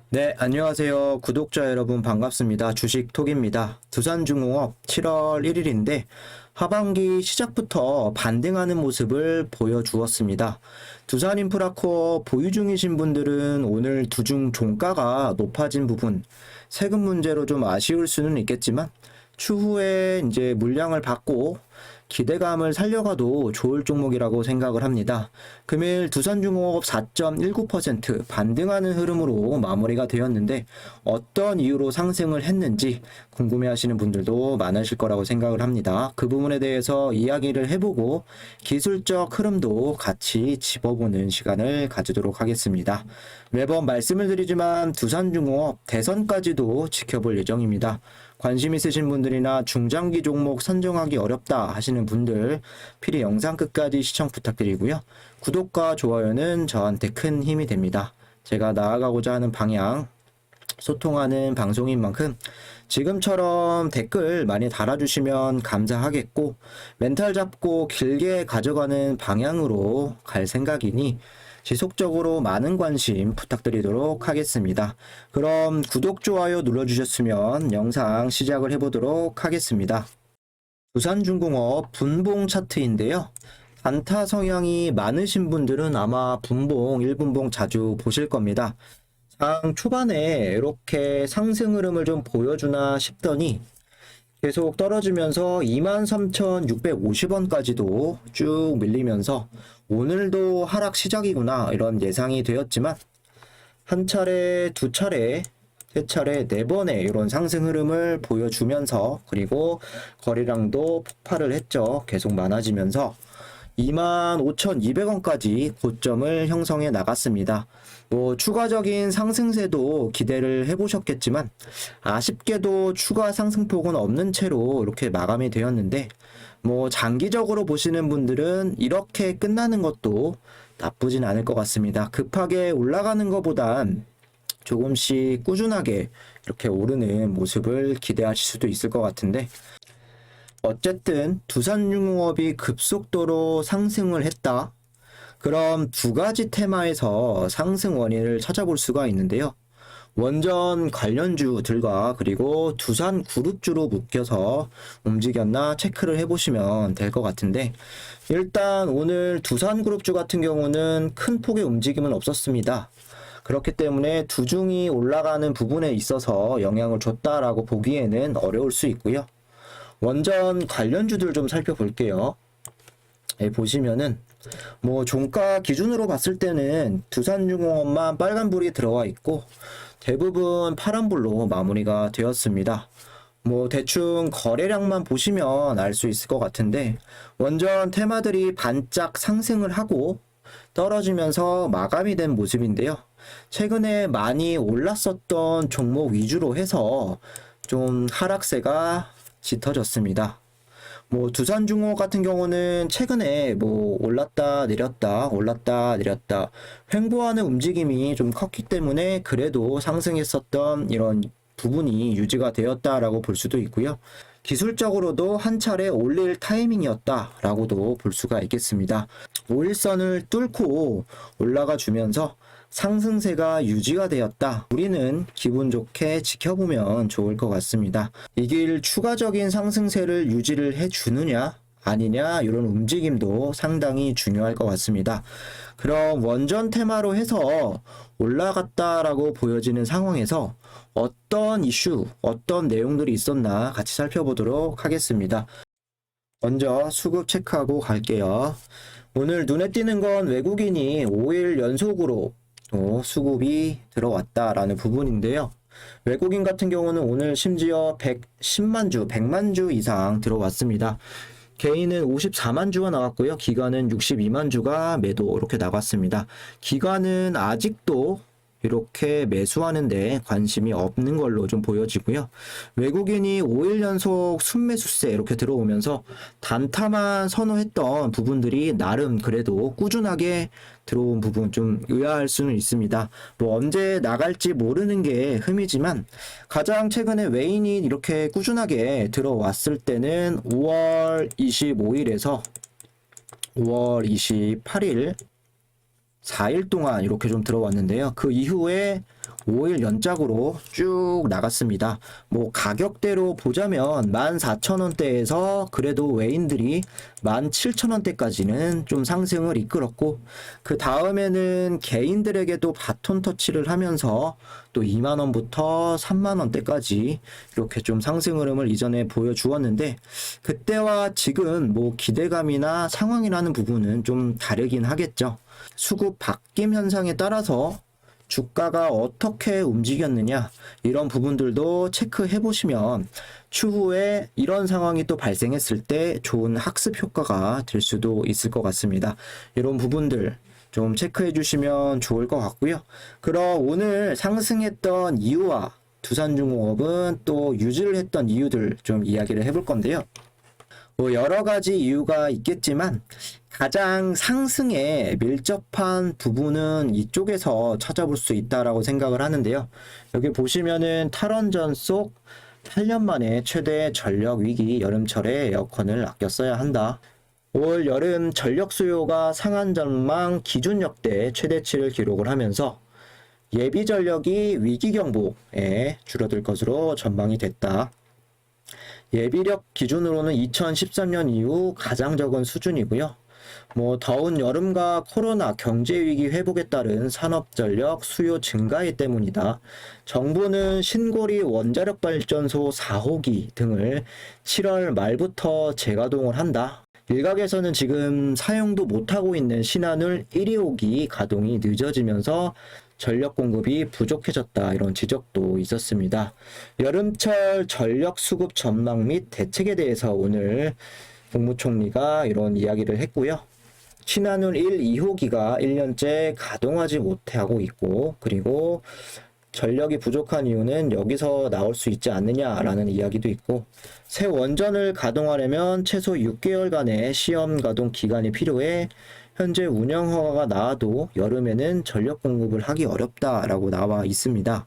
네, 안녕하세요. 구독자 여러분 반갑습니다. 주식톡입니다. 두산중공업 7월 1일인데 하반기 시작부터 반등하는 모습을 보여주었습니다. 두산인프라코어 보유 중이신 분들은 오늘 두중 종가가 높아진 부분, 세금 문제로 좀 아쉬울 수는 있겠지만 추후에 이제 물량을 받고 기대감을 살려가도 좋을 종목이라고 생각을 합니다. 금일 두산중공업 4.19% 반등하는 흐름으로 마무리가 되었는데 어떤 이유로 상승을 했는지 궁금해하시는 분들도 많으실 거라고 생각을 합니다. 그 부분에 대해서 이야기를 해보고 기술적 흐름도 같이 짚어보는 시간을 가지도록 하겠습니다. 매번 말씀을 드리지만 두산중공업 대선까지도 지켜볼 예정입니다. 관심 있으신 분들이나 중장기 종목 선정하기 어렵다 하시는 분들 필히 영상 끝까지 시청 부탁드리고요. 구독과 좋아요는 저한테 큰 힘이 됩니다. 제가 나아가고자 하는 방향 소통하는 방송인 만큼 지금처럼 댓글 많이 달아주시면 감사하겠고 멘탈 잡고 길게 가져가는 방향으로 갈 생각이니 지속적으로 많은 관심 부탁드리도록 하겠습니다. 그럼 구독, 좋아요 눌러주셨으면 영상 시작을 해보도록 하겠습니다. 두산중공업 분봉 차트인데요. 단타 성향이 많으신 분들은 아마 분봉, 1분봉 자주 보실 겁니다. 장 초반에 이렇게 상승 흐름을 좀 보여주나 싶더니 계속 떨어지면서 23,650원까지도 쭉 밀리면서 오늘도 하락 시작이구나 이런 예상이 되었지만 한 차례, 두 차례, 세 차례, 네 번의 이런 상승 흐름을 보여주면서 그리고 거래량도 폭발을 했죠. 계속 많아지면서 25,200원까지 고점을 형성해 나갔습니다. 추가적인 상승세도 기대를 해보셨겠지만 아쉽게도 추가 상승폭은 없는 채로 이렇게 마감이 되었는데 장기적으로 보시는 분들은 이렇게 끝나는 것도 나쁘진 않을 것 같습니다. 급하게 올라가는 것보단 조금씩 꾸준하게 이렇게 오르는 모습을 기대하실 수도 있을 것 같은데 어쨌든 두산중공업이 급속도로 상승을 했다. 그럼 두 가지 테마에서 상승 원인을 찾아볼 수가 있는데요. 원전 관련주들과 그리고 두산그룹주로 묶여서 움직였나 체크를 해보시면 될 것 같은데 일단 오늘 두산그룹주 같은 경우는 큰 폭의 움직임은 없었습니다. 그렇기 때문에 두중이 올라가는 부분에 있어서 영향을 줬다라고 보기에는 어려울 수 있고요. 원전 관련주들 좀 살펴볼게요. 보시면은 종가 기준으로 봤을 때는 두산중공업만 빨간불이 들어와 있고 대부분 파란불로 마무리가 되었습니다. 대충 거래량만 보시면 알 수 있을 것 같은데 원전 테마들이 반짝 상승을 하고 떨어지면서 마감이 된 모습인데요. 최근에 많이 올랐었던 종목 위주로 해서 좀 하락세가 짙어졌습니다. 두산중공업 같은 경우는 최근에 올랐다 내렸다 올랐다 내렸다 횡보하는 움직임이 좀 컸기 때문에 그래도 상승했었던 이런 부분이 유지가 되었다라고 볼 수도 있고요. 기술적으로도 한 차례 올릴 타이밍이었다라고도 볼 수가 있겠습니다. 5일선을 뚫고 올라가 주면서 상승세가 유지가 되었다. 우리는 기분 좋게 지켜보면 좋을 것 같습니다. 이 길 추가적인 상승세를 유지를 해주느냐 아니냐 이런 움직임도 상당히 중요할 것 같습니다. 그럼 원전 테마로 해서 올라갔다라고 보여지는 상황에서 어떤 이슈, 어떤 내용들이 있었나 같이 살펴보도록 하겠습니다. 먼저 수급 체크하고 갈게요. 오늘 눈에 띄는 건 외국인이 5일 연속으로 수급이 들어왔다라는 부분인데요. 외국인 같은 경우는 오늘 심지어 110만 주, 100만 주 이상 들어왔습니다. 개인은 54만 주가 나왔고요. 기관은 62만 주가 매도 이렇게 나갔습니다. 기관은 아직도 이렇게 매수하는데 관심이 없는 걸로 좀 보여지고요. 외국인이 5일 연속 순매수세 이렇게 들어오면서 단타만 선호했던 부분들이 나름 그래도 꾸준하게 들어온 부분 좀 의아할 수는 있습니다. 언제 나갈지 모르는 게 흠이지만 가장 최근에 외인이 이렇게 꾸준하게 들어왔을 때는 5월 25일에서 5월 28일 4일 동안 이렇게 좀 들어왔는데요. 그 이후에 5일 연짝으로 쭉 나갔습니다. 뭐 가격대로 보자면 14,000원대에서 그래도 외인들이 17,000원대까지는 좀 상승을 이끌었고, 그 다음에는 개인들에게도 바톤 터치를 하면서 또 2만원부터 3만원대까지 이렇게 좀 상승 흐름을 이전에 보여주었는데, 그때와 지금 뭐 기대감이나 상황이라는 부분은 좀 다르긴 하겠죠. 수급 바뀜 현상에 따라서 주가가 어떻게 움직였느냐, 이런 부분들도 체크해 보시면 추후에 이런 상황이 또 발생했을 때 좋은 학습 효과가 될 수도 있을 것 같습니다. 이런 부분들 좀 체크해 주시면 좋을 것 같고요. 그럼 오늘 상승했던 이유와 두산중공업은 또 유지를 했던 이유들 좀 이야기를 해볼 건데요. 뭐 여러 가지 이유가 있겠지만 가장 상승에 밀접한 부분은 이쪽에서 찾아볼 수 있다라고 생각을 하는데요. 여기 보시면은 탈원전 속 8년 만에 최대 전력 위기, 여름철에 에어컨을 아껴 써야 한다. 올 여름 전력 수요가 상한 전망 기준 역대 최대치를 기록을 하면서 예비 전력이 위기 경보에 줄어들 것으로 전망이 됐다. 예비력 기준으로는 2013년 이후 가장 적은 수준이고요. 뭐 더운 여름과 코로나 경제 위기 회복에 따른 산업전력 수요 증가에 때문이다. 정부는 신고리 원자력 발전소 4호기 등을 7월 말부터 재가동을 한다. 일각에서는 지금 사용도 못하고 있는 신한울 1, 2호기 가동이 늦어지면서 전력 공급이 부족해졌다, 이런 지적도 있었습니다. 여름철 전력 수급 전망 및 대책에 대해서 오늘 국무총리가 이런 이야기를 했고요. 신한울 1, 2호기가 1년째 가동하지 못하고 있고, 그리고 전력이 부족한 이유는 여기서 나올 수 있지 않느냐라는 이야기도 있고, 새 원전을 가동하려면 최소 6개월간의 시험 가동 기간이 필요해 현재 운영 허가가 나와도 여름에는 전력 공급을 하기 어렵다라고 나와 있습니다.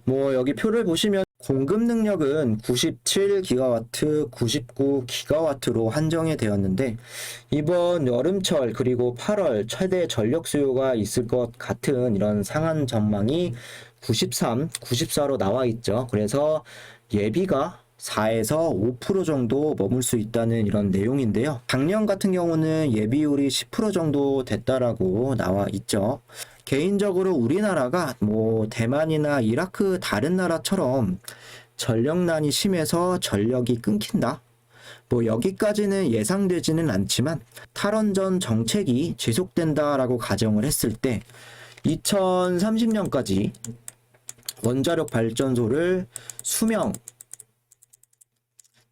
뭐 여기 표를 보시면 공급 능력은 97기가와트, 99기가와트로 한정이 되었는데, 이번 여름철 그리고 8월 최대 전력 수요가 있을 것 같은 이런 상한 전망이 93, 94로 나와 있죠. 그래서 예비가 4에서 5% 정도 머물 수 있다는 이런 내용인데요. 작년 같은 경우는 예비율이 10% 정도 됐다라고 나와 있죠. 개인적으로 우리나라가 뭐 대만이나 이라크 다른 나라처럼 전력난이 심해서 전력이 끊긴다, 뭐 여기까지는 예상되지는 않지만 탈원전 정책이 지속된다라고 가정을 했을 때 2030년까지 원자력 발전소를 수명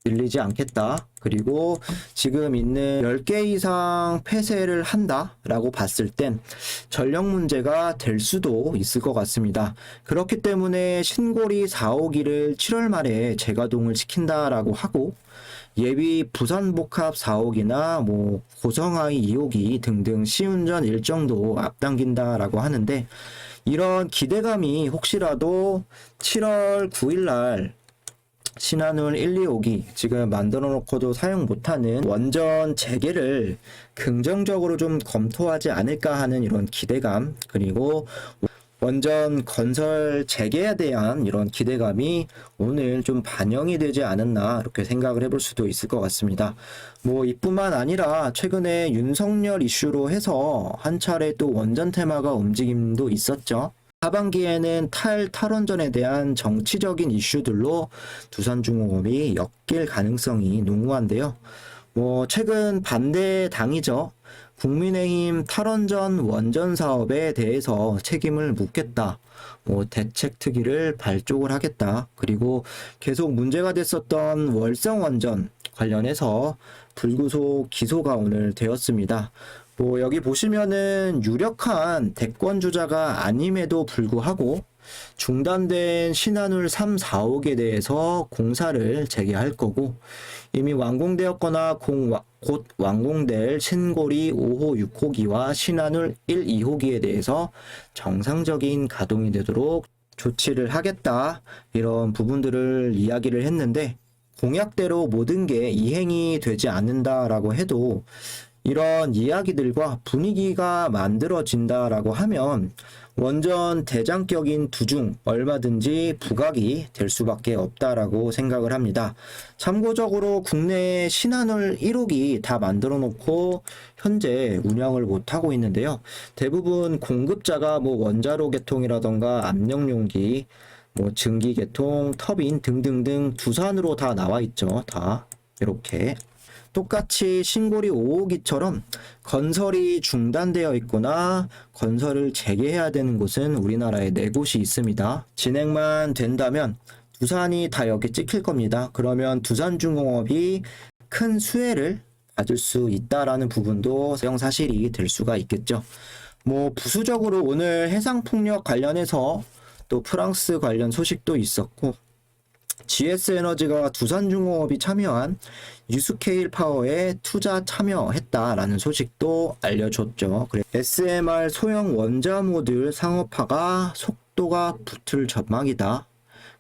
늘리지 않겠다. 그리고 지금 있는 10개 이상 폐쇄를 한다라고 봤을 땐 전력 문제가 될 수도 있을 것 같습니다. 그렇기 때문에 신고리 4호기를 7월 말에 재가동을 시킨다라고 하고, 예비 부산복합 4호기나 뭐 고성하이 2호기 등등 시운전 일정도 앞당긴다라고 하는데, 이런 기대감이 혹시라도 7월 9일 날 신한울 1, 2호기 지금 만들어 놓고도 사용 못하는 원전 재개를 긍정적으로 좀 검토하지 않을까 하는 이런 기대감, 그리고 원전 건설 재개에 대한 이런 기대감이 오늘 좀 반영이 되지 않았나, 이렇게 생각을 해볼 수도 있을 것 같습니다. 뭐 이뿐만 아니라 최근에 윤석열 이슈로 해서 한 차례 또 원전 테마가 움직임도 있었죠. 하반기에는 탈원전에 대한 정치적인 이슈들로 두산중공업이 엮일 가능성이 농후한데요. 뭐 최근 반대 당이죠. 국민의힘 탈원전 원전 사업에 대해서 책임을 묻겠다, 뭐 대책 특위를 발족을 하겠다, 그리고 계속 문제가 됐었던 월성원전 관련해서 불구속 기소가 오늘 되었습니다. 뭐 여기 보시면은 유력한 대권 주자가 아님에도 불구하고 중단된 신한울 3, 4호기에 대해서 공사를 재개할 거고, 이미 완공되었거나 곧 완공될 신고리 5호, 6호기와 신한울 1, 2호기에 대해서 정상적인 가동이 되도록 조치를 하겠다, 이런 부분들을 이야기를 했는데, 공약대로 모든 게 이행이 되지 않는다라고 해도 이런 이야기들과 분위기가 만들어진다라고 하면 원전 대장격인 두중 얼마든지 부각이 될 수밖에 없다라고 생각을 합니다. 참고적으로 국내 신한울 1호기 다 만들어 놓고 현재 운영을 못하고 있는데요. 대부분 공급자가 뭐 원자로 개통이라던가 압력용기, 뭐 증기 개통, 터빈 등등등 두산으로 다 나와 있죠. 다 이렇게. 똑같이 신고리 5호기처럼 건설이 중단되어 있거나 건설을 재개해야 되는 곳은 우리나라에 4곳이 있습니다. 진행만 된다면 두산이 다 여기 찍힐 겁니다. 그러면 두산중공업이 큰 수혜를 받을 수 있다라는 부분도 사실이 될 수가 있겠죠. 뭐 부수적으로 오늘 해상풍력 관련해서 또 프랑스 관련 소식도 있었고, GS에너지가 두산중공업이 참여한 유스케일 파워에 투자 참여했다라는 소식도 알려줬죠. SMR 소형 원자 모듈 상업화가 속도가 붙을 전망이다.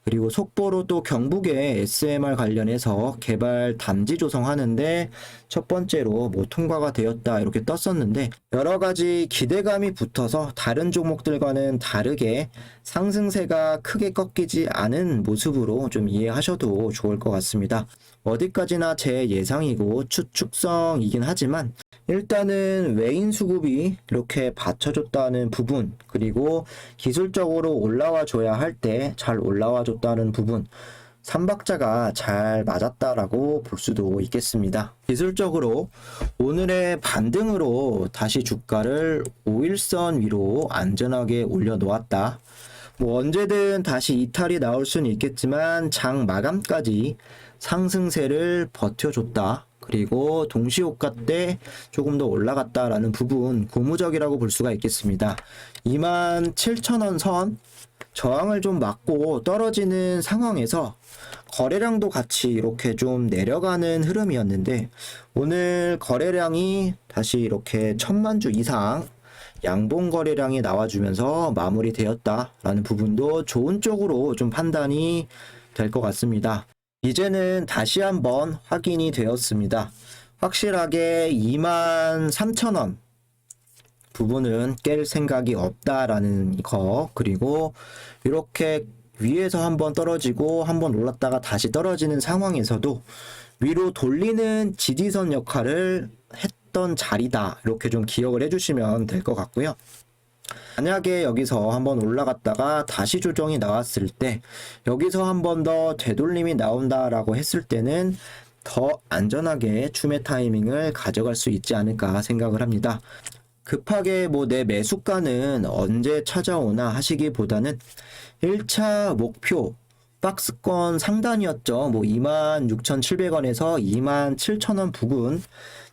그리고 속보로 또 경북에 SMR 관련해서 개발 담지 조성하는데 첫 번째로 뭐 통과가 되었다 이렇게 떴었는데, 여러 가지 기대감이 붙어서 다른 종목들과는 다르게 상승세가 크게 꺾이지 않은 모습으로 좀 이해하셔도 좋을 것 같습니다. 어디까지나 제 예상이고 추측성이긴 하지만 일단은 외인 수급이 이렇게 받쳐줬다는 부분, 그리고 기술적으로 올라와 줘야 할 때 잘 올라와 줬다는 부분, 삼박자가 잘 맞았다라고 볼 수도 있겠습니다. 기술적으로 오늘의 반등으로 다시 주가를 5일선 위로 안전하게 올려놓았다. 뭐 언제든 다시 이탈이 나올 수는 있겠지만 장 마감까지 상승세를 버텨줬다. 그리고 동시호가 때 조금 더 올라갔다라는 부분 고무적이라고 볼 수가 있겠습니다. 27,000원 선 저항을 좀 맞고 떨어지는 상황에서 거래량도 같이 이렇게 좀 내려가는 흐름이었는데, 오늘 거래량이 다시 이렇게 1000만 주 이상 양봉 거래량이 나와주면서 마무리되었다라는 부분도 좋은 쪽으로 좀 판단이 될 것 같습니다. 이제는 다시 한번 확인이 되었습니다. 확실하게 23,000원 부분은 깰 생각이 없다라는 거, 그리고 이렇게 위에서 한번 떨어지고 한번 올랐다가 다시 떨어지는 상황에서도 위로 돌리는 지지선 역할을 했던 자리다, 이렇게 좀 기억을 해주시면 될 것 같고요. 만약에 여기서 한번 올라갔다가 다시 조정이 나왔을 때 여기서 한번 더 되돌림이 나온다라고 했을 때는 더 안전하게 추매 타이밍을 가져갈 수 있지 않을까 생각을 합니다. 급하게 뭐 내 매수가는 언제 찾아오나 하시기보다는 1차 목표 박스권 상단이었죠. 뭐 26,700원에서 27,000원 부근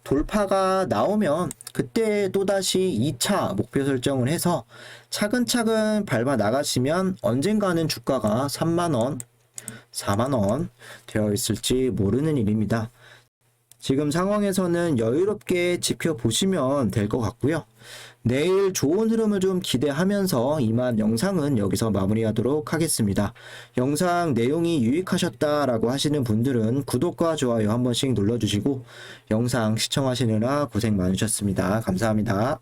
돌파가 나오면 그때 또다시 2차 목표 설정을 해서 차근차근 밟아 나가시면 언젠가는 주가가 3만원, 4만원 되어 있을지 모르는 일입니다. 지금 상황에서는 여유롭게 지켜보시면 될 것 같고요. 내일 좋은 흐름을 좀 기대하면서 이만 영상은 여기서 마무리하도록 하겠습니다. 영상 내용이 유익하셨다라고 하시는 분들은 구독과 좋아요 한 번씩 눌러주시고, 영상 시청하시느라 고생 많으셨습니다. 감사합니다.